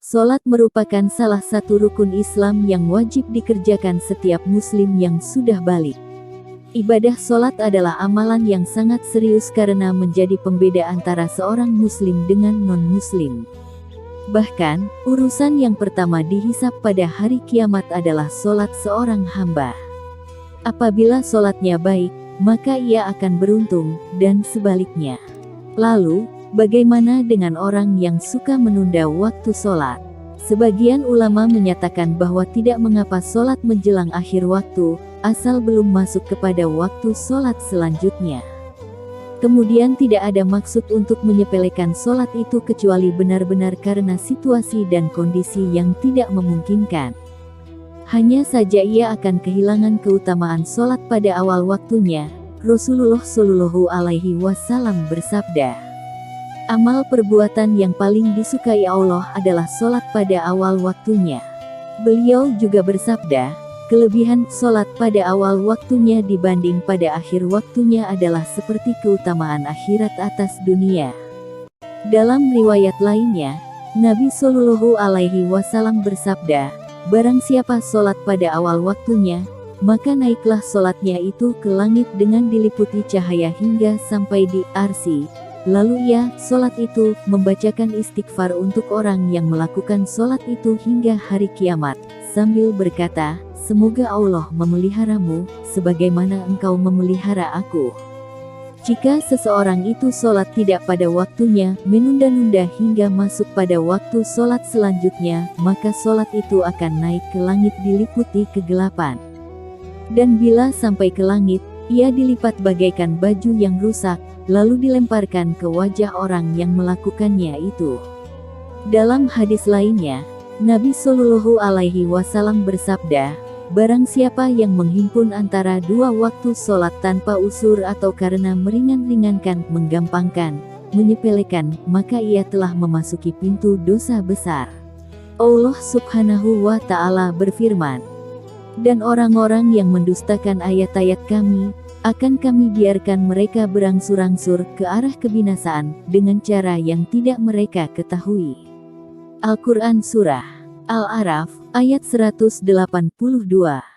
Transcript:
Salat merupakan salah satu rukun Islam yang wajib dikerjakan setiap muslim yang sudah balik. Ibadah salat adalah amalan yang sangat serius karena menjadi pembeda antara seorang muslim dengan non-muslim. Bahkan, urusan yang pertama dihisab pada hari kiamat adalah salat seorang hamba. Apabila salatnya baik, maka ia akan beruntung, dan sebaliknya. Lalu, bagaimana dengan orang yang suka menunda waktu salat? Sebagian ulama menyatakan bahwa tidak mengapa salat menjelang akhir waktu, asal belum masuk kepada waktu salat selanjutnya. Kemudian tidak ada maksud untuk menyepelekan salat itu kecuali benar-benar karena situasi dan kondisi yang tidak memungkinkan. Hanya saja ia akan kehilangan keutamaan salat pada awal waktunya. Rasulullah Shallallahu Alaihi Wasallam bersabda, amal perbuatan yang paling disukai Allah adalah salat pada awal waktunya. Beliau juga bersabda, kelebihan salat pada awal waktunya dibanding pada akhir waktunya adalah seperti keutamaan akhirat atas dunia. Dalam riwayat lainnya, Nabi Shallallahu Alaihi Wasallam bersabda, barang siapa salat pada awal waktunya, maka naiklah salatnya itu ke langit dengan diliputi cahaya hingga sampai di arsy. Lalu ia, salat itu, membacakan istighfar untuk orang yang melakukan salat itu hingga hari kiamat, sambil berkata, semoga Allah memeliharamu, sebagaimana engkau memelihara aku. Jika seseorang itu salat tidak pada waktunya, menunda-nunda hingga masuk pada waktu salat selanjutnya, maka salat itu akan naik ke langit diliputi kegelapan. Dan bila sampai ke langit, ia dilipat bagaikan baju yang rusak, lalu dilemparkan ke wajah orang yang melakukannya itu. Dalam hadis lainnya, Nabi Shallallahu Alaihi Wasallam bersabda, barang siapa yang menghimpun antara dua waktu sholat tanpa usur atau karena meringan-ringankan, menggampangkan, menyepelekan, maka ia telah memasuki pintu dosa besar. Allah Subhanahu wa Ta'ala berfirman, dan orang-orang yang mendustakan ayat-ayat kami, akan kami biarkan mereka berangsur-angsur ke arah kebinasaan, dengan cara yang tidak mereka ketahui. Al-Quran Surah Al-A'raf, ayat 182.